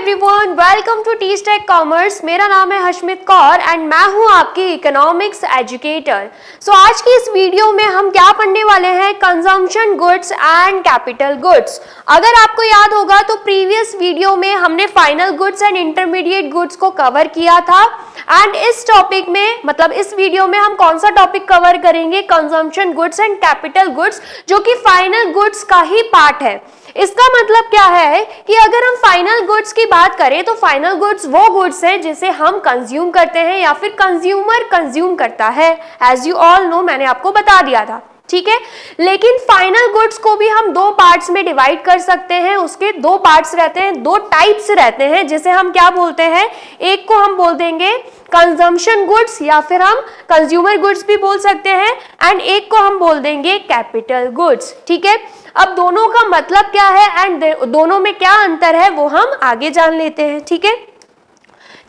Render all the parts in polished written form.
Everyone, welcome to teach tech commerce. मेरा नाम है हशमित कौर एंड मैं हूं आपकी इकोनॉमिक्स एजुकेटर। सो आज की इस वीडियो में हम क्या पढ़ने वाले हैं, consumption goods and capital goods. अगर आपको याद होगा तो प्रीवियस वीडियो में हमने final goods and intermediate goods को कवर किया था एंड इस टॉपिक में मतलब इस वीडियो में हम कौन सा टॉपिक कवर करेंगे, consumption goods and capital goods, जो कि फाइनल गुड्स का ही पार्ट है। इसका मतलब क्या है कि अगर हम फाइनल गुड्स की बात करें तो फाइनल गुड्स वो गुड्स हैं जिसे हम कंज्यूम करते हैं या फिर कंज्यूमर कंज्यूम करता है। एज यू ऑल नो, मैंने आपको बता दिया था, ठीक है। लेकिन फाइनल गुड्स को भी हम दो पार्ट्स में डिवाइड कर सकते हैं। उसके दो पार्ट्स रहते हैं, दो टाइप्स रहते हैं, जिसे हम क्या बोलते हैं, एक को हम बोल देंगे कंजम्पशन गुड्स या फिर हम कंज्यूमर गुड्स भी बोल सकते हैं एंड एक को हम बोल देंगे कैपिटल गुड्स, ठीक है। अब दोनों का मतलब क्या है एंड दोनों में क्या अंतर है वो हम आगे जान लेते हैं, ठीक है।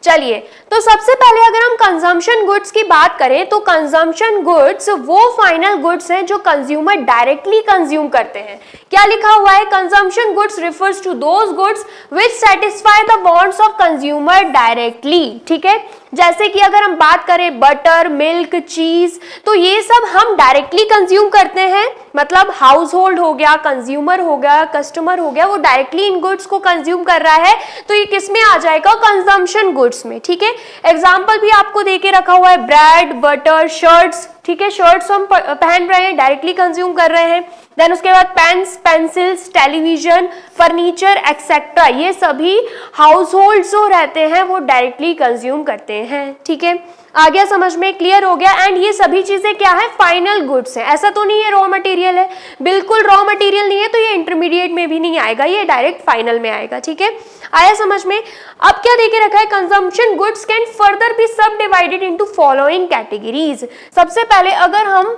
चलिए, तो सबसे पहले अगर हम कंजम्पशन गुड्स की बात करें तो कंजम्पशन गुड्स वो फाइनल गुड्स हैं जो कंज्यूमर डायरेक्टली कंज्यूम करते हैं। क्या लिखा हुआ है, consumption goods refers to those goods which satisfy the wants of consumer directly, ठीक है। जैसे कि अगर हम बात करें बटर, मिल्क, चीज, तो ये सब हम डायरेक्टली कंज्यूम करते हैं। मतलब हाउस होल्ड हो गया, कंज्यूमर हो गया, कस्टमर हो गया, वो डायरेक्टली इन गुड्स को कंज्यूम कर रहा है, तो ये किस में आ जाएगा, कंजम्पशन गुड्स में, ठीक है। एग्जाम्पल भी आपको देके रखा हुआ है, ब्रेड, बटर, शर्ट्स, ठीक है। शर्ट्स हम पहन रहे हैं, डायरेक्टली कंज्यूम कर रहे हैं। देन उसके बाद pens, pencils, television, furniture etcetera, ये सभी हाउस होल्ड जो रहते हैं वो डायरेक्टली कंज्यूम करते हैं, ठीक है। आ गया समझ में, क्लियर हो गया। एंड ये सभी चीजें क्या है, फाइनल गुड्स है। ऐसा तो नहीं है रॉ मटेरियल है, बिल्कुल रॉ मटेरियल नहीं है, तो ये इंटरमीडिएट में भी नहीं आएगा, ये डायरेक्ट फाइनल में आएगा, ठीक है। आया समझ में। अब क्या देके रखा है, consumption goods can further be subdivided into following categories. सबसे पहले अगर हम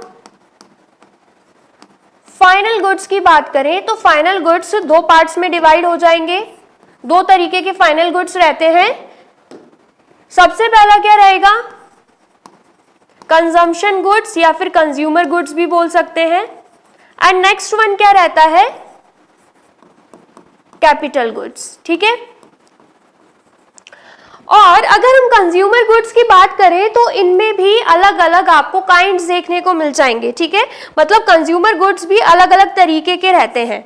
फाइनल गुड्स की बात करें तो फाइनल गुड्स दो पार्ट्स में डिवाइड हो जाएंगे। दो तरीके के फाइनल गुड्स रहते हैं। सबसे पहला क्या रहेगा, कंजम्पशन गुड्स या फिर कंज्यूमर गुड्स भी बोल सकते हैं एंड नेक्स्ट वन क्या रहता है, कैपिटल गुड्स, ठीक है। और अगर हम कंज्यूमर गुड्स की बात करें तो इनमें भी अलग अलग आपको काइंड्स देखने को मिल जाएंगे, ठीक है। मतलब कंज्यूमर गुड्स भी अलग अलग तरीके के रहते हैं।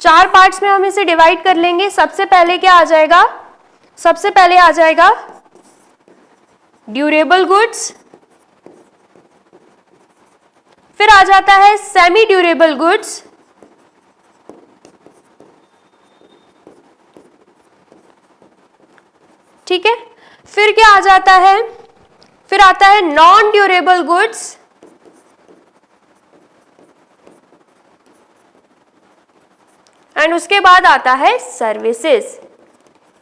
चार पार्ट्स में हम इसे डिवाइड कर लेंगे। सबसे पहले क्या आ जाएगा, सबसे पहले आ जाएगा ड्यूरेबल गुड्स, फिर आ जाता है सेमी ड्यूरेबल गुड्स, ठीक है। फिर क्या आ जाता है, फिर आता है नॉन ड्यूरेबल गुड्स, एंड उसके बाद आता है सर्विसेज।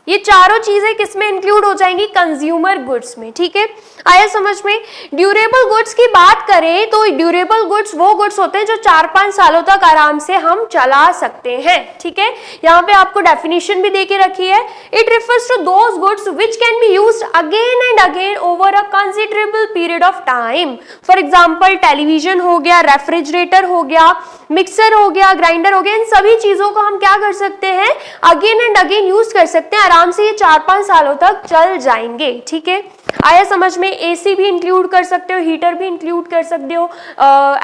ये चारों चीजें किसमें इंक्लूड हो जाएंगी, कंज्यूमर गुड्स में, ठीक है। आया समझ में। ड्यूरेबल गुड्स की बात करें तो ड्यूरेबल गुड्स वो गुड्स होते हैं जो 4-5 सालों तक आराम से हम चला सकते हैं, ठीक है। यहाँ पे आपको डेफिनेशन भी देके रखी है। It refers to those goods which can be used again and again over a considerable period of time. For example television हो गया, रेफ्रिजरेटर हो गया, मिक्सर हो गया, ग्राइंडर हो गया, इन सभी चीजों को हम क्या कर सकते हैं, अगेन एंड अगेन यूज कर सकते हैं। आराम से ये 4-5 सालों तक चल जाएंगे, ठीक है। आया समझ में। एसी भी इंक्लूड कर सकते हो, हीटर भी इंक्लूड कर सकते हो,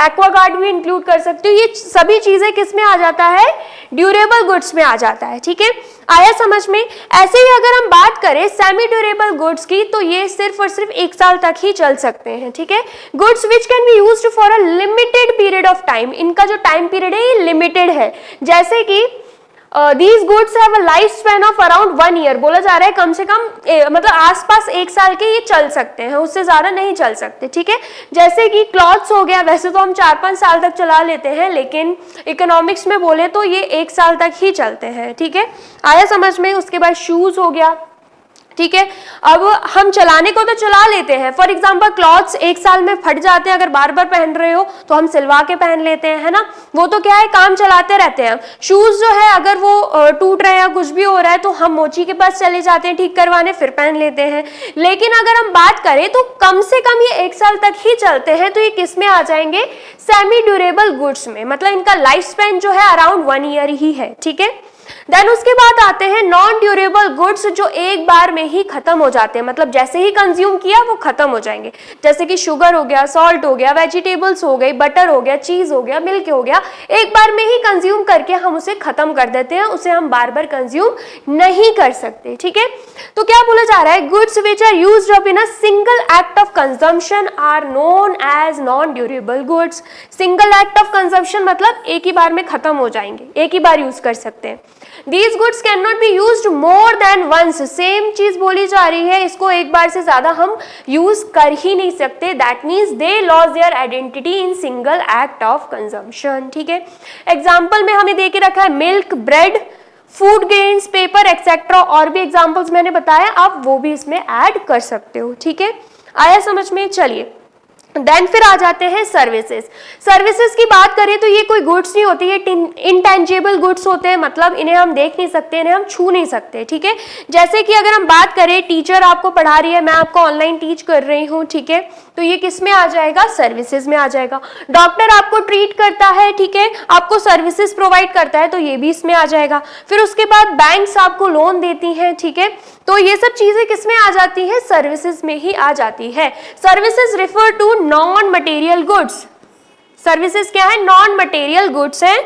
एक्वागार्ड भी इंक्लूड कर सकते हो। ये सभी चीजें किस में आ जाता है, ड्यूरेबल गुड्स में आ जाता है, ठीक है। आया समझ में। ऐसे ही अगर हम बात करें सेमी ड्यूरेबल गुड्स की तो ये सिर्फ और सिर्फ 1 साल तक ही चल सकते हैं, ठीक है। Goods which can be used for a limited period of time, इनका जो टाइम पीरियड है ये लिमिटेड है। जैसे कि these goods have a life span of around 1 year, बोला जा रहा है कम से कम मतलब आसपास 1 साल के ये चल सकते हैं, उससे ज्यादा नहीं चल सकते, ठीक है। जैसे कि क्लॉथ्स हो गया, वैसे तो हम 4-5 साल तक चला लेते हैं, लेकिन इकोनॉमिक्स में बोले तो ये 1 साल तक ही चलते हैं, ठीक है। आया समझ में। उसके बाद शूज हो गया, ठीक है। अब हम चलाने को तो चला लेते हैं, फॉर एग्जाम्पल क्लॉथ्स एक साल में फट जाते हैं, अगर बार बार पहन रहे हो तो हम सिलवा के पहन लेते हैं, है ना, वो तो क्या है, काम चलाते रहते हैं। शूज जो है अगर वो टूट रहे हैं या कुछ भी हो रहा है तो हम मोची के पास चले जाते हैं ठीक करवाने, फिर पहन लेते हैं। लेकिन अगर हम बात करें तो कम से कम ये 1 साल तक ही चलते हैं, तो ये किस में आ जाएंगे, सेमी ड्यूरेबल गुड्स में, मतलब इनका लाइफ स्पैन जो है अराउंड 1 ईयर ही है, ठीक है। देन उसके बाद आते हैं नॉन ड्यूरेबल गुड्स, जो एक बार में ही खत्म हो जाते हैं, मतलब जैसे ही कंज्यूम किया वो खत्म हो जाएंगे, जैसे कि शुगर हो गया, सॉल्ट हो गया, वेजिटेबल्स हो गई, बटर हो गया, चीज हो गया, मिल्क हो गया, एक बार में ही कंज्यूम करके हम उसे खत्म कर देते हैं, उसे हम बार बार कंज्यूम नहीं कर सकते, ठीक है। तो क्या बोला जा रहा है, goods which are used up in a single act of consumption are known as non durable goods. Single act of consumption मतलब एक ही बार में खत्म हो जाएंगे, एक ही बार यूज कर सकते हैं। These goods cannot be used more than once, same चीज बोली जा रही है, इसको एक बार से ज्यादा हम यूज कर ही नहीं सकते, that means they loss their identity in single act of consumption, ठीक है। एग्जाम्पल में हमें दे के रखा है milk, bread, food grains, paper etcetera, और भी एग्जाम्पल्स मैंने बताया, आप वो भी इसमें ऐड कर सकते हो, ठीक है। आया समझ में, चलिए देन फिर आ जाते हैं सर्विसेज। सर्विसेज की बात करें तो ये कोई गुड्स नहीं होती, ये इनटेंजिबल गुड्स होते हैं, मतलब इन्हें हम देख नहीं सकते, इन्हें हम छू नहीं सकते, ठीक है। जैसे कि अगर हम बात करें, टीचर आपको पढ़ा रही है, मैं आपको ऑनलाइन टीच कर रही हूँ, ठीक है, तो ये किस में आ जाएगा, सर्विसेज में आ जाएगा। डॉक्टर आपको ट्रीट करता है, ठीक है, आपको सर्विसेज प्रोवाइड करता है, तो ये भी इसमें आ जाएगा। फिर उसके बाद बैंक्स आपको लोन देती हैं, ठीक है, तो ये सब चीजें किस में आ जाती है, सर्विसेज में ही आ जाती है। Services refer to non material goods. Services क्या है, नॉन मटेरियल गुड्स हैं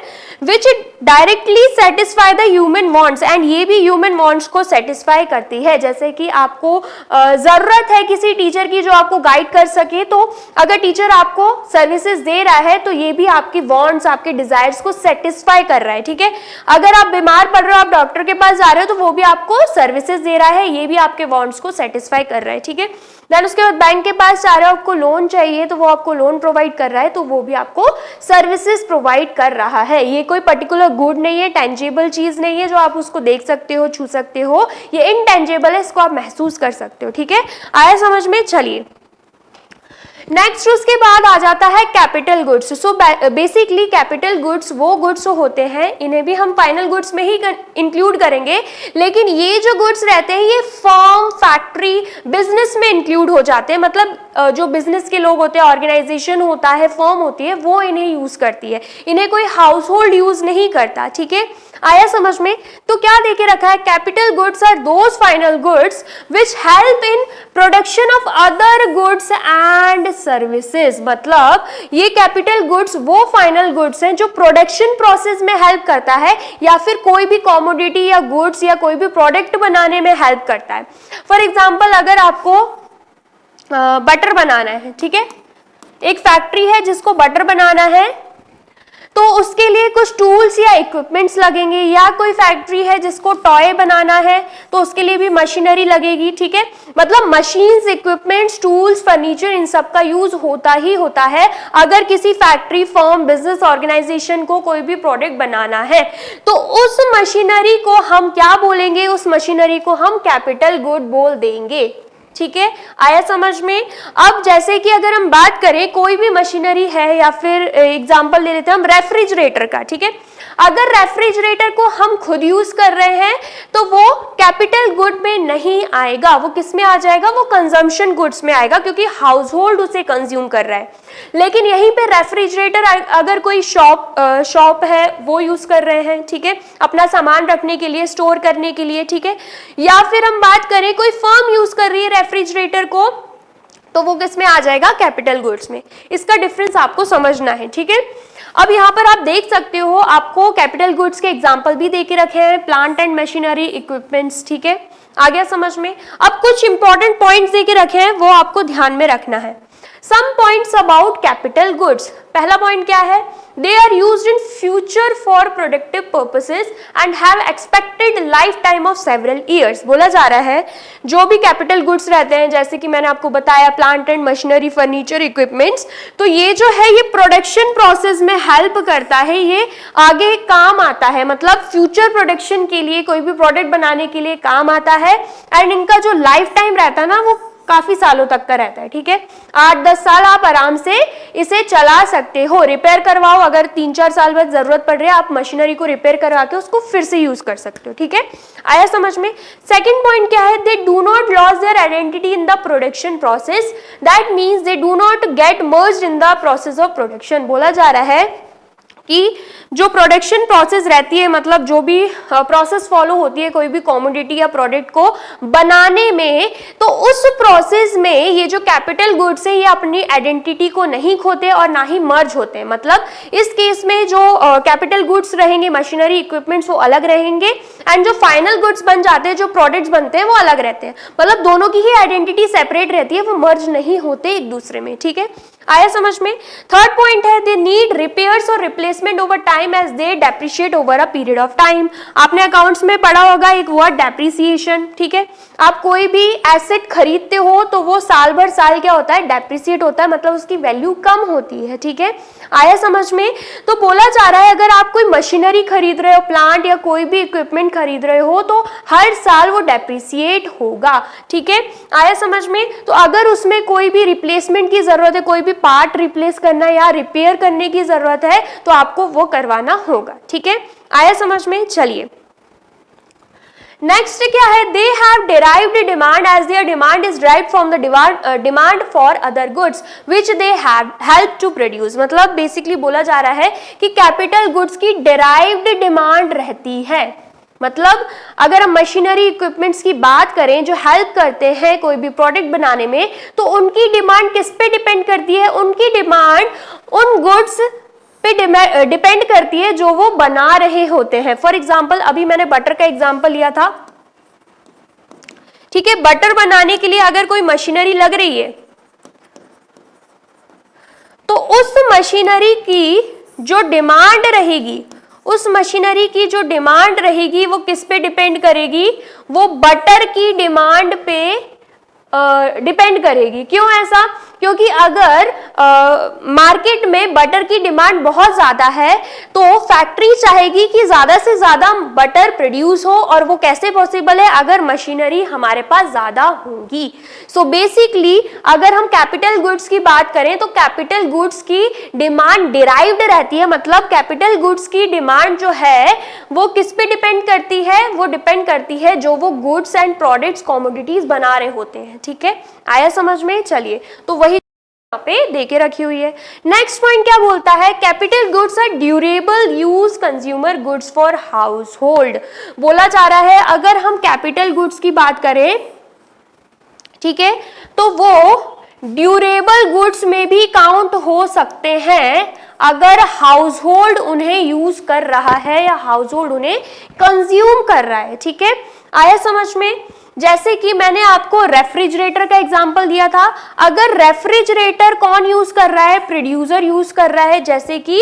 which directly satisfy the human wants, and ये भी ह्यूमन वांट्स को सेटिस्फाई करती है। जैसे कि आपको जरूरत है किसी टीचर की जो आपको गाइड कर सके, तो अगर टीचर आपको सर्विसेज दे रहा है तो ये भी आपकी वांट्स, आपके डिजायर्स को सेटिस्फाई कर रहा है, ठीक है। अगर आप बीमार पड़ रहे हो, आप डॉक्टर के पास जा रहे हो, तो वो भी आपको सर्विसेज दे रहा है, ये भी आपके वांट्स को सेटिस्फाई कर रहा है, ठीक है। देन उसके बाद बैंक के पास जा रहे हो, आपको लोन चाहिए, तो वो आपको लोन प्रोवाइड कर रहा है, तो वो भी आपको सर्विसेज प्रोवाइड कर रहा है। ये कोई पर्टिकुलर गुड नहीं है, टेंजिबल चीज नहीं है जो आप उसको देख सकते हो, छू सकते हो, ये इनटेंजिबल है, इसको आप महसूस कर सकते हो, ठीक है। आया समझ में, चलिए नेक्स्ट उसके बाद आ जाता है capital goods. So basically capital goods वो गुड्स होते हैं, इन्हें भी हम फाइनल गुड्स में ही इंक्लूड करेंगे, लेकिन ये जो गुड्स रहते हैं ये फर्म, फैक्ट्री, बिजनेस में इंक्लूड हो जाते हैं, मतलब जो बिजनेस के लोग होते हैं, ऑर्गेनाइजेशन होता है, फर्म होती है, वो इन्हें यूज करती है, इन्हें कोई हाउस होल्ड यूज नहीं करता, ठीक है। आया समझ में, तो क्या देके रखा है, capital goods are those final goods which help in production of other goods and services. मतलब ये कैपिटल गुड्स वो फाइनल गुड्स हैं जो प्रोडक्शन प्रोसेस में हेल्प करता है, या फिर कोई भी कॉमोडिटी या गुड्स या कोई भी प्रोडक्ट बनाने में हेल्प करता है। फॉर एग्जाम्पल अगर आपको बटर बनाना है, ठीक है, एक फैक्ट्री है जिसको बटर बनाना है, तो उसके लिए कुछ टूल्स या इक्विपमेंट्स लगेंगे, या कोई फैक्ट्री है जिसको टॉय बनाना है तो उसके लिए भी मशीनरी लगेगी, ठीक है। मतलब मशीन्स, इक्विपमेंट्स, टूल्स, फर्नीचर, इन सब का यूज होता ही होता है अगर किसी फैक्ट्री, फर्म, बिजनेस ऑर्गेनाइजेशन को कोई भी प्रोडक्ट बनाना है, तो उस मशीनरी को हम क्या बोलेंगे, उस मशीनरी को हम कैपिटल गुड बोल देंगे, ठीक है। आया समझ में। अब जैसे कि अगर हम बात करें कोई भी मशीनरी है, या फिर एग्जांपल ले लेते हैं हम रेफ्रिजरेटर का, ठीक है, अगर रेफ्रिजरेटर को हम खुद यूज कर रहे हैं तो वो कैपिटल गुड में नहीं आएगा, वो किस में आ जाएगा, वो कंजम्पशन गुड्स में आएगा, क्योंकि हाउस होल्ड उसे कंज्यूम कर रहा है। लेकिन यहीं पे रेफ्रिजरेटर अगर कोई शॉप है वो यूज कर रहे हैं, ठीक है, अपना सामान रखने के लिए, स्टोर करने के लिए, ठीक है, या फिर हम बात करें कोई फर्म यूज कर रही है रेफ्रिजरेटर को, तो वो किस में आ जाएगा, कैपिटल गुड्स में। इसका डिफरेंस आपको समझना है, ठीक है। अब यहाँ पर आप देख सकते हो, आपको कैपिटल गुड्स के एग्जाम्पल भी दे के रखे हैं, प्लांट एंड मशीनरी, इक्विपमेंट्स, ठीक है, आ गया समझ में। अब कुछ इंपॉर्टेंट पॉइंट्स दे के रखे हैं, वो आपको ध्यान में रखना है। Some points about capital goods. पहला पॉइंट क्या है, they are used in future for productive purposes and have expected life time of several years. बोला जा रहा है जो भी कैपिटल गुड्स रहते हैं, जैसे कि मैंने आपको बताया plant and machinery, furniture, equipments, तो ये जो है ये प्रोडक्शन प्रोसेस में हेल्प करता है, ये आगे काम आता है, मतलब फ्यूचर प्रोडक्शन के लिए, कोई भी प्रोडक्ट बनाने के लिए काम आता है। एंड इनका जो लाइफ टाइम रहता है ना वो काफी सालों तक का रहता है, ठीक है। 8-10 साल आप आराम से इसे चला सकते हो। रिपेयर करवाओ, अगर 3-4 साल बाद जरूरत पड़ रही है, आप मशीनरी को रिपेयर करवा के उसको फिर से यूज कर सकते हो, ठीक है। आया समझ में। सेकंड पॉइंट क्या है, they do not loss their identity in the production process, that means they do not gate merged in the process of production. बोला जा रहा है कि जो प्रोडक्शन प्रोसेस रहती है, मतलब जो भी प्रोसेस फॉलो होती है कोई भी कॉमोडिटी या प्रोडक्ट को बनाने में, तो उस प्रोसेस में ये जो कैपिटल गुड्स है ये अपनी आइडेंटिटी को नहीं खोते और ना ही मर्ज होते हैं। मतलब इस केस में जो कैपिटल गुड्स रहेंगे, मशीनरी, इक्विपमेंट्स, वो अलग रहेंगे, एंड जो फाइनल गुड्स बन जाते हैं, जो प्रोडक्ट्स बनते हैं, वो अलग रहते हैं। मतलब दोनों की ही आइडेंटिटी सेपरेट रहती है, वो मर्ज नहीं होते एक दूसरे में, ठीक है। आया समझ में। थर्ड पॉइंट है, दे नीड रिपेयर्स और replacement over time as they depreciate over a period of time. आपने अकाउंट्स में पढ़ा होगा एक वर्ड डेप्रिसिएशन, ठीक है। आप कोई भी एसेट खरीदते हो तो वो साल भर साल क्या होता है, डेप्रिसिएट होता है, मतलब उसकी वैल्यू कम होती है, ठीक है। आया समझ में। तो बोला जा रहा है अगर आप कोई मशीनरी खरीद रहे हो, प्लांट या कोई भी इक्विपमेंट खरीद रहे हो, तो हर साल वो डेप्रिसिएट होगा, ठीक है। आया समझ में। तो अगर उसमें कोई भी रिप्लेसमेंट की जरूरत है, कोई भी पार्ट रिप्लेस करना या रिपेयर करने की जरूरत है, तो आपको वो करवाना होगा, ठीक है। आया समझ में। चलिए नेक्स्ट क्या है, they have derived demand as their demand is derived from the demand for other goods which they have help to produce. मतलब बेसिकली बोला जा रहा है कि कैपिटल गुड्स की डिराइव्ड डिमांड रहती है। मतलब अगर हम मशीनरी इक्विपमेंट्स की बात करें जो हेल्प करते हैं कोई भी प्रोडक्ट बनाने में, तो उनकी डिमांड किस पे डिपेंड करती है, उनकी डिमांड उन गुड्स पे डिपेंड करती है जो वो बना रहे होते हैं। फॉर एग्जाम्पल अभी मैंने बटर का एग्जाम्पल लिया था, ठीक है। बटर बनाने के लिए अगर कोई मशीनरी लग रही है, तो उस मशीनरी की जो डिमांड रहेगी, उस मशीनरी की जो डिमांड रहेगी वो किस पे डिपेंड करेगी, वो बटर की डिमांड पे डिपेंड करेगी। क्यों ऐसा, क्योंकि अगर मार्केट में बटर की डिमांड बहुत ज्यादा है तो फैक्ट्री चाहेगी कि ज्यादा से ज्यादा बटर प्रोड्यूस हो, और वो कैसे पॉसिबल है, अगर मशीनरी हमारे पास ज्यादा होगी। सो बेसिकली अगर हम कैपिटल गुड्स की बात करें तो कैपिटल गुड्स की डिमांड डिराइव्ड रहती है। मतलब कैपिटल गुड्स की डिमांड जो है वो किस पे डिपेंड करती है, वो डिपेंड करती है जो वो गुड्स एंड प्रोडक्ट्स, कॉमोडिटीज बना रहे होते हैं, ठीक है। आया समझ में। चलिए तो वही यहाँ पे देके रखी हुई है। नेक्स्ट पॉइंट क्या बोलता है, capital goods are durable use consumer goods for household. बोला जा रहा है अगर हम कैपिटल गुड्स की बात करें, ठीक है, तो वो ड्यूरेबल गुड्स में भी काउंट हो सकते हैं अगर हाउस होल्ड उन्हें यूज कर रहा है या हाउस होल्ड उन्हें कंज्यूम कर रहा है, ठीक है। आया समझ में। जैसे कि मैंने आपको रेफ्रिजरेटर का एग्जांपल दिया था, अगर रेफ्रिजरेटर कौन यूज कर रहा है, प्रोड्यूसर यूज कर रहा है, जैसे कि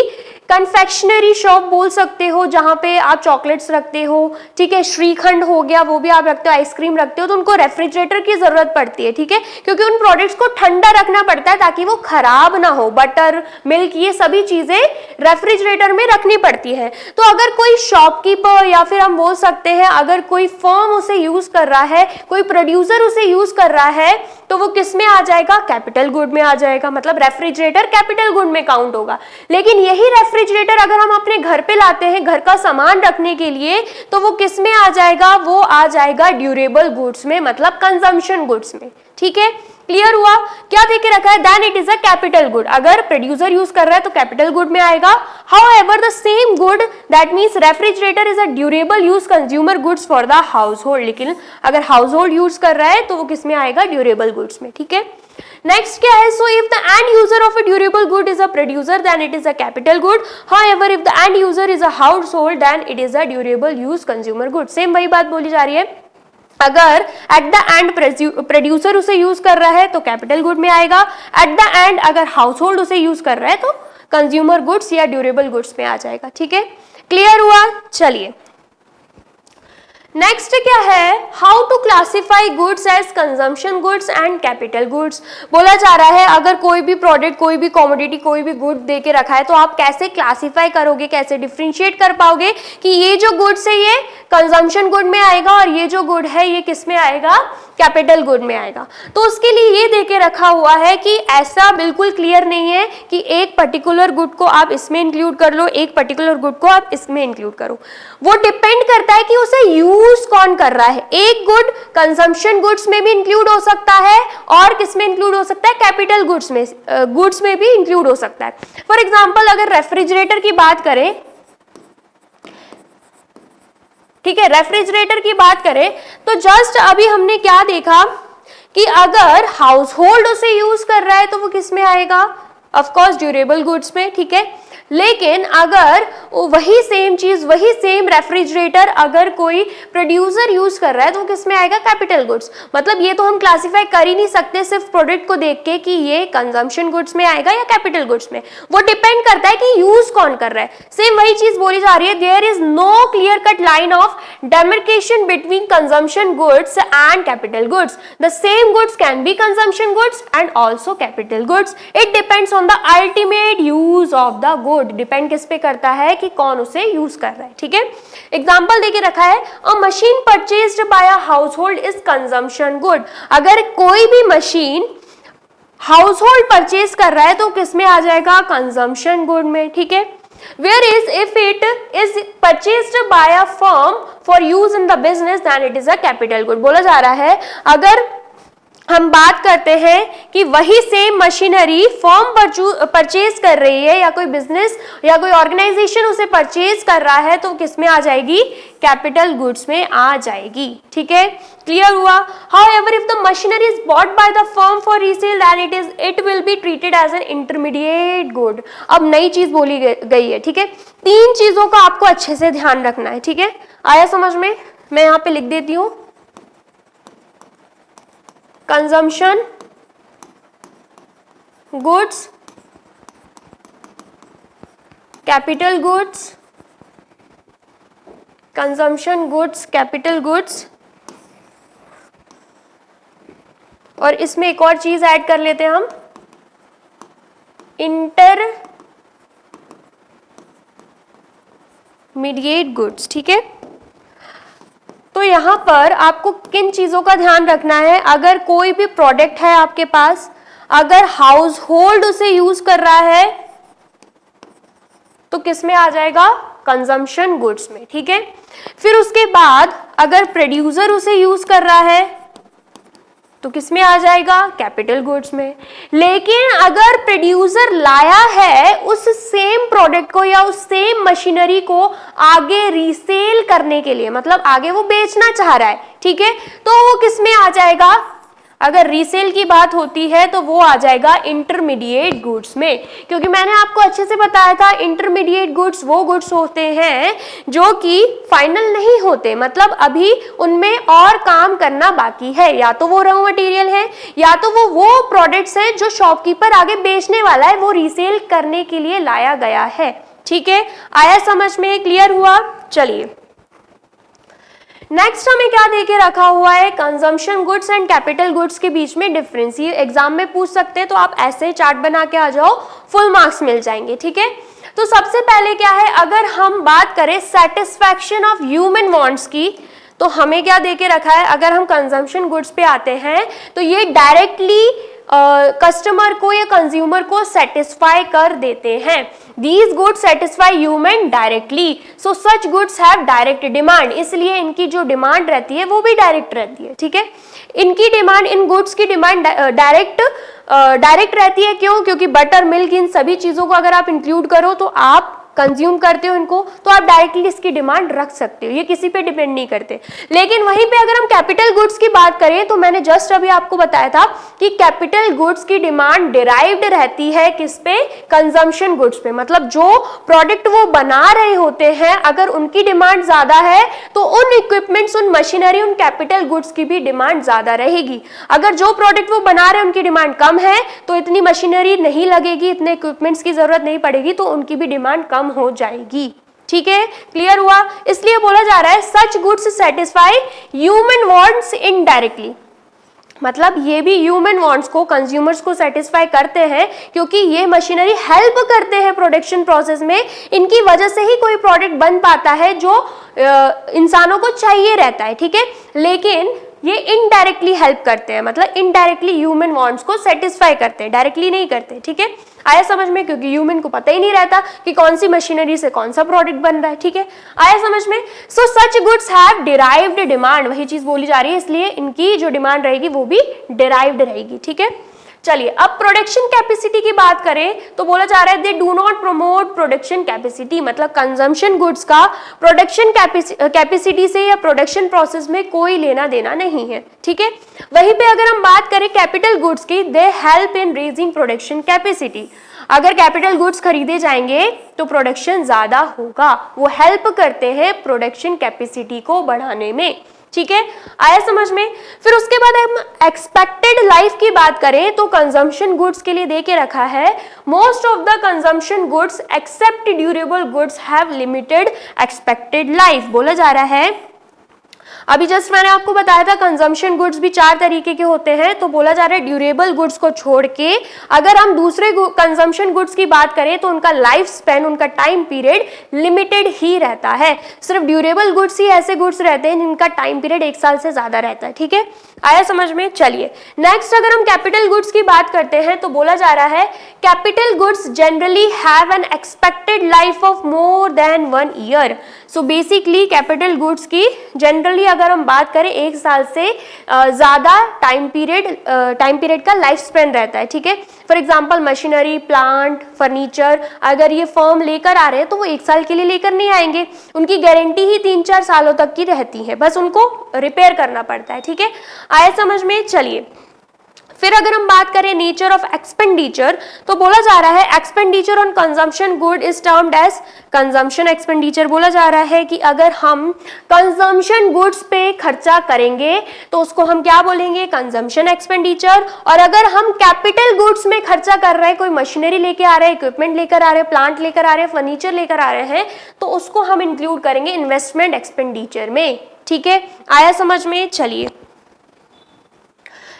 कन्फेक्शनरी शॉप बोल सकते हो जहां पे आप चॉकलेट्स रखते हो, ठीक है, श्रीखंड हो गया वो भी आप रखते हो, आइसक्रीम रखते हो, तो उनको रेफ्रिजरेटर की जरूरत पड़ती है, ठीक है, क्योंकि उन प्रोडक्ट्स को ठंडा रखना पड़ता है ताकि वो खराब ना हो। बटर, मिल्क, ये सभी चीजें रेफ्रिजरेटर में रखनी पड़ती है। तो अगर कोई शॉपकीपर या फिर हम बोल सकते हैं अगर कोई फर्म उसे यूज कर रहा है, कोई प्रोड्यूसर उसे यूज कर रहा है, तो वो किस में आ जाएगा, कैपिटल गुड में आ जाएगा। मतलब रेफ्रिजरेटर कैपिटल गुड में काउंट होगा। लेकिन यही रेफ्रिजरेटर अगर हम अपने घर पे लाते हैं घर का सामान रखने के लिए, तो वो किस में आ जाएगा, वो आ जाएगा ड्यूरेबल गुड्स में, मतलब कंजम्पशन गुड्स में, ठीक है। क्लियर हुआ। क्या देके रखा है, then it is a capital good. अगर प्रोड्यूसर यूज कर रहा है तो कैपिटल गुड में आएगा। However the same good, that means refrigerator is a durable use consumer goods for the household. लेकिन अगर हाउस होल्ड यूज कर रहा है तो वो किस में आएगा, ड्यूरेबल गुड्स में, ठीक है। नेक्स्ट क्या है, so if the end user of a durable good is a producer then it is a capital good. However if the end user is a household then it is a durable use consumer good. Same वही बात बोली जा रही है। अगर at the end producer उसे use कर रहा है तो कैपिटल गुड में आएगा, एट द एंड अगर हाउस होल्ड उसे यूज कर रहा है तो कंज्यूमर गुड्स या ड्यूरेबल गुड्स में आ जाएगा। ठीक है, क्लियर हुआ? चलिए नेक्स्ट क्या है, how to classify goods as consumption goods and capital goods. बोला जा रहा है अगर कोई भी प्रोडक्ट, कोई भी कमोडिटी, कोई भी गुड दे के रखा है तो आप कैसे क्लासिफाई करोगे, कैसे डिफरेंशिएट कर पाओगे कि ये जो गुड्स है ये कंजम्पशन गुड में आएगा और ये जो गुड है ये किस में आएगा, कैपिटल गुड में आएगा। तो उसके लिए ये दे के रखा हुआ है कि ऐसा बिल्कुल क्लियर नहीं है कि एक पर्टिकुलर गुड को आप इसमें इंक्लूड कर लो, एक पर्टिकुलर गुड को आप इसमें इंक्लूड करो। वो डिपेंड करता है कि उसे यूज कौन कर रहा है। एक गुड कंजम्पशन गुड्स में भी इंक्लूड हो सकता है और किस में इंक्लूड हो सकता है, कैपिटल गुड्स में भी इंक्लूड हो सकता है। फॉर एग्जाम्पल अगर रेफ्रिजरेटर की बात करें, ठीक है, रेफ्रिजरेटर की बात करें तो जस्ट अभी हमने क्या देखा कि अगर हाउस होल्ड उसे यूज कर रहा है तो वो किस में आएगा, ऑफ कोर्स ड्यूरेबल गुड्स में। ठीक है, लेकिन अगर वही सेम चीज, वही सेम रेफ्रिजरेटर अगर कोई प्रोड्यूसर यूज कर रहा है तो वो किस में आएगा, कैपिटल गुड्स। मतलब ये तो हम क्लासिफाई कर ही नहीं सकते सिर्फ प्रोडक्ट को देख के कि ये कंजम्पशन गुड्स में आएगा या कैपिटल गुड्स में। वो डिपेंड करता है कि यूज कौन कर रहा है। सेम वही चीज बोली जा रही है, there is no clear cut line of demarcation between consumption goods and capital goods. The same goods can be consumption goods and also capital goods. It depends on the ultimate use of the good. Depend किस पे करता है कि कौन उसे use कर रहा है। ठीक है, एग्जांपल देके रखा है, अ machine purchased bye a house hold is consumption good. अगर कोई भी मशीन हाउस होल्ड परचेज कर रहा है तो किस में आ जाएगा, कंजम्पशन गुड में। ठीक है, whereas if it is purchased by a firm for use in the business then it is a capital good। बोला जा रहा है अगर हम बात करते हैं कि वही सेम मशीनरी फर्म परचेज कर रही है या कोई बिजनेस या कोई ऑर्गेनाइजेशन उसे परचेज कर रहा है तो किस में आ जाएगी, कैपिटल गुड्स में आ जाएगी। ठीक है, क्लियर हुआ? However if the machinery is bought by the firm for resale then it will be treated as an intermediate good. अब नई चीज बोली गई है। ठीक है, तीन चीजों का आपको अच्छे से ध्यान रखना है। ठीक है, आया समझ में? मैं यहां पे लिख देती हूं, consumption goods, capital goods, consumption goods, capital goods, और इसमें एक और चीज ऐड कर लेते हैं हम, इंटरमीडिएट गुड्स। ठीक है, तो यहां पर आपको किन चीजों का ध्यान रखना है, अगर कोई भी प्रोडक्ट है आपके पास, अगर हाउस होल्ड उसे यूज कर रहा है तो किस में आ जाएगा, कंजम्पशन गुड्स में। ठीक है, फिर उसके बाद अगर प्रोड्यूसर उसे यूज कर रहा है तो किस में आ जाएगा, कैपिटल गुड्स में। लेकिन अगर प्रोड्यूसर लाया है उस सेम प्रोडक्ट को या उस सेम मशीनरी को आगे रीसेल करने के लिए, मतलब आगे वो बेचना चाह रहा है, ठीक है, तो वो किस में आ जाएगा, अगर रीसेल की बात होती है तो वो आ जाएगा इंटरमीडिएट गुड्स में। क्योंकि मैंने आपको अच्छे से बताया था इंटरमीडिएट गुड्स वो गुड्स होते हैं जो कि फाइनल नहीं होते, मतलब अभी उनमें और काम करना बाकी है, या तो वो रॉ मटेरियल है या तो वो प्रोडक्ट्स है जो शॉपकीपर आगे बेचने वाला है, वो रीसेल करने के लिए लाया गया है। ठीक है, आया समझ में, क्लियर हुआ? चलिए नेक्स्ट हमें क्या देके रखा हुआ है, consumption goods and capital goods के बीच में डिफरेंस। ये एग्जाम में पूछ सकते हैं, तो आप ऐसे चार्ट बना के आ जाओ, फुल मार्क्स मिल जाएंगे। ठीक है, तो सबसे पहले क्या है, अगर हम बात करें सेटिस्फैक्शन ऑफ ह्यूमन वांट्स की, तो हमें क्या देके रखा है, अगर हम कंजम्पशन गुड्स पे आते हैं तो ये डायरेक्टली कस्टमर को या कंज्यूमर को सेटिस्फाई कर देते हैं। These goods satisfy human directly, so such goods have direct demand, इसलिए इनकी जो डिमांड रहती है वो भी डायरेक्ट रहती है। ठीक है, इनकी डिमांड, इन गुड्स की डिमांड डायरेक्ट रहती है। क्यों? क्योंकि बटर, मिल्क, इन सभी चीजों को अगर आप इंक्लूड करो तो आप कंज्यूम करते हो इनको, तो आप डायरेक्टली इसकी डिमांड रख सकते हो, ये किसी पे डिपेंड नहीं करते। लेकिन वहीं पे अगर हम कैपिटल गुड्स की बात करें तो मैंने जस्ट अभी आपको बताया था कि कैपिटल गुड्स की डिमांड डिराइव्ड रहती है किस पे, कंजम्पशन गुड्स पे। मतलब जो प्रोडक्ट वो बना रहे होते हैं अगर उनकी डिमांड ज्यादा है तो उन इक्विपमेंट्स, उन मशीनरी, उन कैपिटल गुड्स की भी डिमांड ज्यादा रहेगी। अगर जो प्रोडक्ट वो बना रहे हैं उनकी डिमांड कम है तो इतनी मशीनरी नहीं लगेगी, इतने इक्विपमेंट्स की जरूरत नहीं पड़ेगी, तो उनकी भी डिमांड कम हो जाएगी। ठीक है, क्लियर हुआ? इसलिए बोला जा रहा है such goods satisfy human wants indirectly. मतलब ये भी ह्यूमन वांट्स को, कंज्यूमर्स को सेटिस्फाई करते हैं क्योंकि ये मशीनरी हेल्प करते हैं प्रोडक्शन प्रोसेस में। इनकी वजह से ही कोई प्रोडक्ट बन पाता है जो इंसानों को चाहिए रहता है। ठीक है, लेकिन ये इनडायरेक्टली हेल्प करते हैं, मतलब इनडायरेक्टली ह्यूमन वांट्स को सेटिस्फाई करते हैं, डायरेक्टली नहीं करते। ठीक है, आया समझ में? क्योंकि ह्यूमन को पता ही नहीं रहता कि कौन सी मशीनरी से कौन सा प्रोडक्ट बन रहा है। ठीक है, आया समझ में? So such goods have derived demand, वही चीज बोली जा रही है, इसलिए इनकी जो डिमांड रहेगी वो भी डिराइव्ड रहेगी। ठीक है, चलिए अब प्रोडक्शन कैपेसिटी की बात करें तो बोला जा रहा है they do not promote production capacity. मतलब कंजम्पशन गुड्स का प्रोडक्शन कैपेसिटी से या प्रोडक्शन प्रोसेस में कोई लेना देना नहीं है। ठीक है, वहीं पे अगर हम बात करें कैपिटल गुड्स की, they help in raising production capacity. अगर कैपिटल गुड्स खरीदे जाएंगे तो प्रोडक्शन ज्यादा होगा, वो हेल्प करते हैं प्रोडक्शन कैपेसिटी को बढ़ाने में। ठीक है, आया समझ में? फिर उसके बाद हम एक्सपेक्टेड लाइफ की बात करें तो कंजम्पशन गुड्स के लिए दे के रखा है most of the consumption goods except durable goods have limited expected life. बोला जा रहा है, अभी जस्ट मैंने आपको बताया था कंजम्पशन गुड्स भी 4 तरीके के होते हैं, तो बोला जा रहा है ड्यूरेबल गुड्स को छोड़ के अगर हम दूसरे कंजम्पशन गुड्स की बात करें तो उनका लाइफ स्पेन, उनका टाइम पीरियड लिमिटेड ही रहता है। सिर्फ ड्यूरेबल गुड्स ही ऐसे गुड्स रहते हैं जिनका टाइम पीरियड 1 साल से ज्यादा रहता है। ठीक है, आया समझ में? चलिए नेक्स्ट अगर हम कैपिटल गुड्स की बात करते हैं तो बोला जा रहा है capital goods generally have an expected life of more than 1 year. So basically capital goods की जनरली अगर हम बात करें 1 साल से ज्यादा टाइम पीरियड का लाइफ स्पेन रहता है। ठीक है, for example machinery, plant, furniture अगर ये फर्म लेकर आ रहे हैं तो वो 1 साल के लिए लेकर नहीं आएंगे, उनकी गारंटी ही 3-4 सालों तक की रहती है, बस उनको रिपेयर करना पड़ता है। ठीक है, आया समझ में? चलिए फिर अगर हम बात करें नेचर ऑफ एक्सपेंडिचर तो बोला जा रहा है expenditure on consumption good is termed as consumption expenditure. बोला जा रहा है कि अगर हम कंजम्पशन गुड्स पे खर्चा करेंगे तो उसको हम क्या बोलेंगे? Consumption expenditure. और अगर हम कैपिटल गुड्स में खर्चा कर रहे हैं, कोई मशीनरी लेके आ रहे हैं, इक्विपमेंट लेकर आ रहे हैं, प्लांट लेकर आ रहे हैं, फर्नीचर लेकर आ रहे हैं, तो उसको हम इंक्लूड करेंगे इन्वेस्टमेंट एक्सपेंडिचर में। ठीक है, आया समझ में? चलिए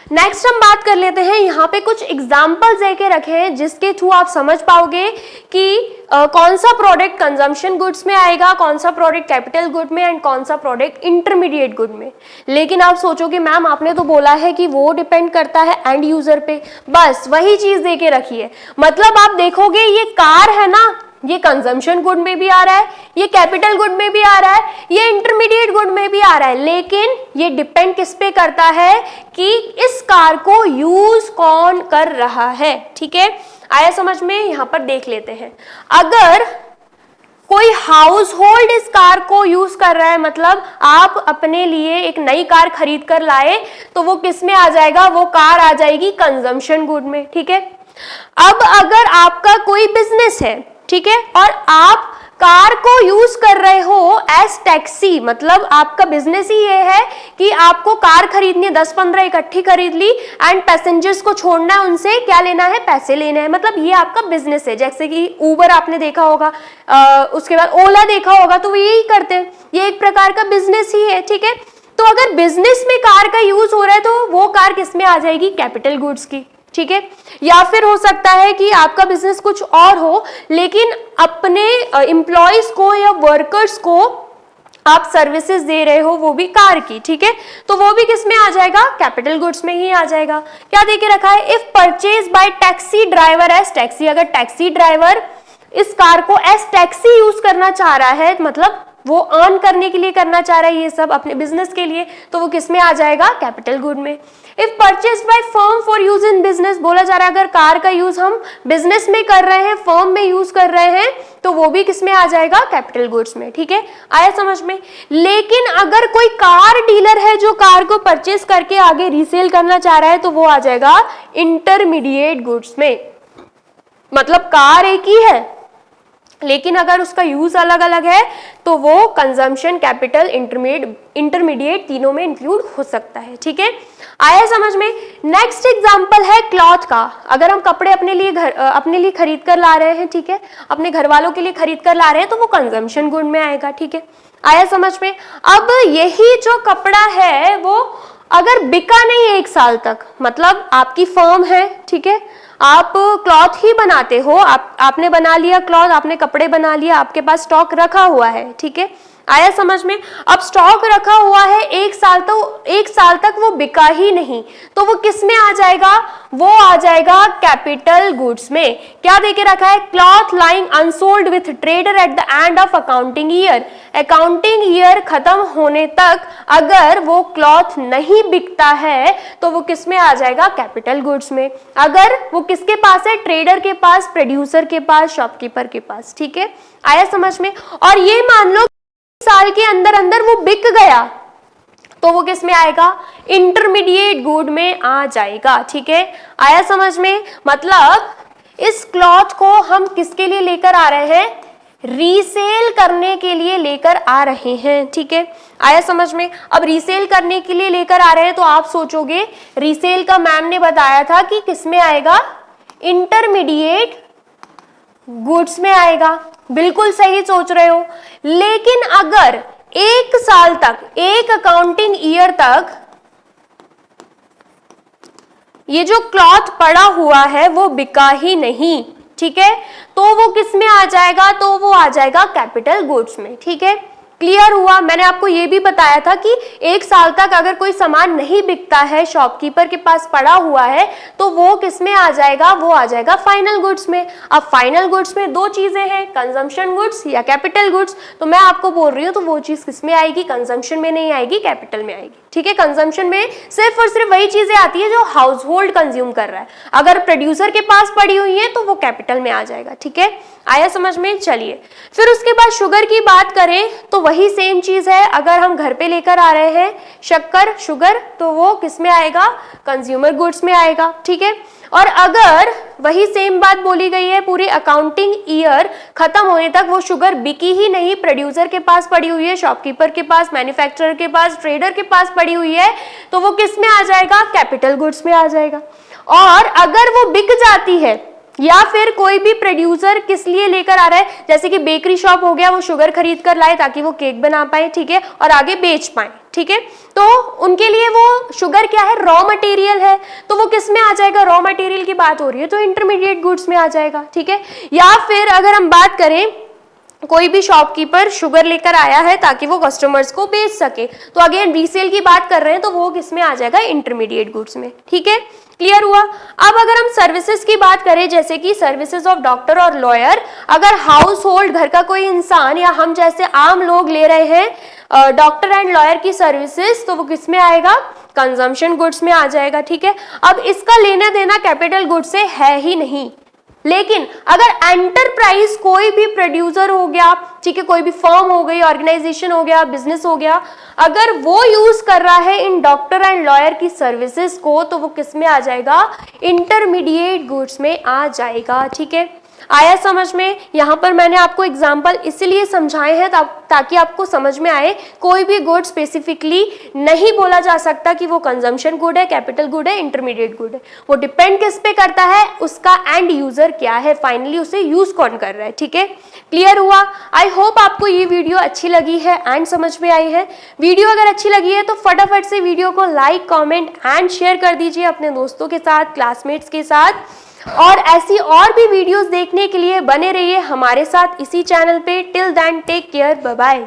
नेक्स्ट हम बात कर लेते हैं, यहाँ पे कुछ एग्जाम्पल्स देके रखे हैं जिसके थ्रू आप समझ पाओगे कि कौन सा प्रोडक्ट कंजम्पशन गुड्स में आएगा, कौन सा प्रोडक्ट कैपिटल गुड में एंड कौन सा प्रोडक्ट इंटरमीडिएट गुड में। लेकिन आप सोचोगे मैम आपने तो बोला है कि वो डिपेंड करता है एंड यूजर पे, बस वही चीज देके रखी है। मतलब आप देखोगे ये कार है ना, ये कंजम्पशन गुड में भी आ रहा है, ये कैपिटल गुड में भी आ रहा है, ये इंटरमीडिएट गुड में भी आ रहा है, लेकिन ये डिपेंड किस पे करता है कि इस कार को यूज कौन कर रहा है। ठीक है, आया समझ में? यहां पर देख लेते हैं, अगर कोई हाउस होल्ड इस कार को यूज कर रहा है, मतलब आप अपने लिए एक नई कार खरीद कर लाए, तो वो किस में आ जाएगा? वो कार आ जाएगी कंजम्पशन गुड में। ठीक है, अब अगर आपका कोई बिजनेस है, ठीक है, और आप कार को यूज कर रहे हो एज टैक्सी, मतलब आपका बिजनेस ही ये है कि आपको कार खरीदनी है, 10-15 इकट्ठी खरीद ली एंड पैसेंजर्स को छोड़ना है, उनसे क्या लेना है? पैसे लेने हैं। मतलब ये आपका बिजनेस है, जैसे कि ऊबर आपने देखा होगा, उसके बाद ओला देखा होगा, तो वो यही करते हैं, ये एक प्रकार का बिजनेस ही है। ठीक है, तो अगर बिजनेस में कार का यूज हो रहा है तो वो कार किस में आ जाएगी? कैपिटल गुड्स की। ठीक है, या फिर हो सकता है कि आपका बिजनेस कुछ और हो लेकिन अपने एम्प्लॉयज को या वर्कर्स को आप सर्विसेज दे रहे हो, वो भी कार की। ठीक है, तो वो भी किस में आ जाएगा? कैपिटल गुड्स में ही आ जाएगा। क्या देके रखा है? If purchase by taxi driver as taxi, अगर टैक्सी ड्राइवर इस कार को एज टैक्सी यूज करना चाह रहा है, मतलब वो अर्न करने के लिए करना चाह रहा है ये सब अपने बिजनेस के लिए, तो वो किस में आ जाएगा, कैपिटल गुड में। If purchased by firm for use in business, बोला जा रहा है अगर कार का यूज हम बिजनेस में कर रहे हैं, फर्म में यूज कर रहे हैं, तो वो भी किस में आ जाएगा, कैपिटल गुड्स में। ठीक है, आया समझ में। लेकिन अगर कोई कार डीलर है जो कार को परचेस करके आगे रीसेल करना चाह रहा है, तो वो आ जाएगा इंटरमीडिएट गुड्स में। मतलब कार एक ही है, लेकिन अगर उसका यूज अलग अलग है तो वो कंजम्पशन, कैपिटल, इंटरमीडिएट तीनों में इंक्लूड हो सकता है। ठीक है, आया समझ में। नेक्स्ट एग्जांपल है क्लॉथ का। अगर हम कपड़े अपने लिए खरीद कर ला रहे हैं, ठीक है, अपने घर वालों के लिए खरीद कर ला रहे हैं, तो वो कंजम्पशन गुड में आएगा। ठीक है, आया समझ में। अब यही जो कपड़ा है वो अगर बिका नहीं 1 साल तक, मतलब आपकी फर्म है, ठीक है, आप क्लॉथ ही बनाते हो, आपने बना लिया क्लॉथ, आपने कपड़े बना लिया, आपके पास स्टॉक रखा हुआ है। ठीक है, आया समझ में। अब स्टॉक रखा हुआ है 1 साल, तो 1 साल तक वो बिका ही नहीं, तो वो किस में आ जाएगा, वो आ जाएगा कैपिटल गुड्स में। क्या देके रखा है, cloth lying unsold with trader eight the end of accounting year. Accounting year खत्म होने तक अगर वो क्लॉथ नहीं बिकता है तो वो किस में आ जाएगा, कैपिटल गुड्स में। अगर वो किसके पास है, ट्रेडर के पास, प्रोड्यूसर के पास, शॉपकीपर के पास। ठीक है, आया समझ में। और ये मान लो साल के अंदर अंदर वो बिक गया, तो वो किस में आएगा, इंटरमीडिएट गुड में आ जाएगा। ठीक है, आया समझ में। मतलब इस क्लॉथ को हम किसके लिए लेकर आ रहे हैं, रीसेल करने के लिए लेकर आ रहे हैं। ठीक है, आया समझ में। अब रीसेल करने के लिए लेकर आ रहे हैं तो आप सोचोगे रीसेल का मैम ने बताया था कि किस में आएगा, इंटरमीडिएट गुड्स में आएगा। बिल्कुल सही सोच रहे हो। लेकिन अगर 1 साल तक, एक अकाउंटिंग ईयर तक ये जो क्लॉथ पड़ा हुआ है वो बिका ही नहीं, ठीक है, तो वो किस में आ जाएगा, तो वो आ जाएगा कैपिटल गुड्स में। ठीक है, क्लियर हुआ। मैंने आपको ये भी बताया था कि 1 साल तक अगर कोई सामान नहीं बिकता है, शॉपकीपर के पास पड़ा हुआ है, तो वो किस में आ जाएगा, वो आ जाएगा फाइनल गुड्स में। अब फाइनल गुड्स में 2 चीजें हैं, कंजम्पशन गुड्स या कैपिटल गुड्स। तो मैं आपको बोल रही हूँ तो वो चीज किस में आएगी, कंजम्पशन में नहीं आएगी, कैपिटल में आएगी। ठीक है, कंजम्पशन में सिर्फ और सिर्फ वही चीजें आती है जो हाउस होल्ड कंज्यूम कर रहा है। अगर प्रोड्यूसर के पास पड़ी हुई है तो वो कैपिटल में आ जाएगा। ठीक है, आया समझ में। चलिए फिर उसके बाद शुगर की बात करें तो वही सेम चीज है। अगर हम घर पे लेकर आ रहे हैं शक्कर, शुगर, तो वो किस में आएगा, कंज्यूमर गुड्स में आएगा। ठीक है, और अगर वही सेम बात बोली गई है पूरी अकाउंटिंग ईयर खत्म होने तक वो शुगर बिकी ही नहीं, प्रोड्यूसर के पास पड़ी हुई है, शॉपकीपर के पास, मैन्युफैक्चरर के पास, ट्रेडर के पास पड़ी हुई है, तो वो किस में आ जाएगा, कैपिटल गुड्स में आ जाएगा। और अगर वो बिक जाती है या फिर कोई भी प्रोड्यूसर किस लिए लेकर आ रहा है, जैसे कि बेकरी शॉप हो गया, वो शुगर खरीद कर लाए ताकि वो केक बना पाए, ठीक है, और आगे बेच पाए। ठीक है, तो उनके लिए वो शुगर क्या है, रॉ मटेरियल है, तो वो किस में आ जाएगा, रॉ मटेरियल की बात हो रही है तो इंटरमीडिएट गुड्स में आ जाएगा। ठीक है, या फिर अगर हम बात करें कोई भी शॉपकीपर शुगर लेकर आया है ताकि वो कस्टमर्स को बेच सके, तो अगेन रीसेल की बात कर रहे हैं तो वो किस में आ जाएगा, इंटरमीडिएट गुड्स में। ठीक है, क्लियर हुआ। अब अगर हम सर्विसेज की बात करें, जैसे कि सर्विसेज ऑफ डॉक्टर और लॉयर, अगर हाउस होल्ड घर का कोई इंसान या हम जैसे आम लोग ले रहे हैं डॉक्टर एंड लॉयर की सर्विसेज, तो वो किस में आएगा, कंजम्पशन गुड्स में आ जाएगा। ठीक है, अब इसका लेना देना कैपिटल गुड्स से है ही नहीं। लेकिन अगर एंटरप्राइज कोई भी प्रोड्यूसर हो गया, ठीक है, कोई भी फर्म हो गई, ऑर्गेनाइजेशन हो गया, बिजनेस हो गया, अगर वो यूज कर रहा है इन डॉक्टर एंड लॉयर की सर्विसेज को, तो वो किस में आ जाएगा, इंटरमीडिएट गुड्स में आ जाएगा। ठीक है, आया समझ में। यहाँ पर मैंने आपको एग्जाम्पल इसलिए समझाए हैं ताकि आपको समझ में आए कोई भी गुड स्पेसिफिकली नहीं बोला जा सकता कि वो कंजम्पशन गुड है, कैपिटल गुड है, इंटरमीडिएट गुड है। वो डिपेंड किस पे करता है, उसका एंड यूजर क्या है, फाइनली उसे यूज कौन कर रहा है। ठीक है, क्लियर हुआ। आई होप आपको ये वीडियो अच्छी लगी है एंड समझ में आई है। वीडियो अगर अच्छी लगी है तो फटाफट से वीडियो को लाइक, कॉमेंट एंड शेयर कर दीजिए अपने दोस्तों के साथ, क्लासमेट्स के साथ। और ऐसी और भी वीडियोस देखने के लिए बने रहिए हमारे साथ इसी चैनल पे। Till then take care, bye bye.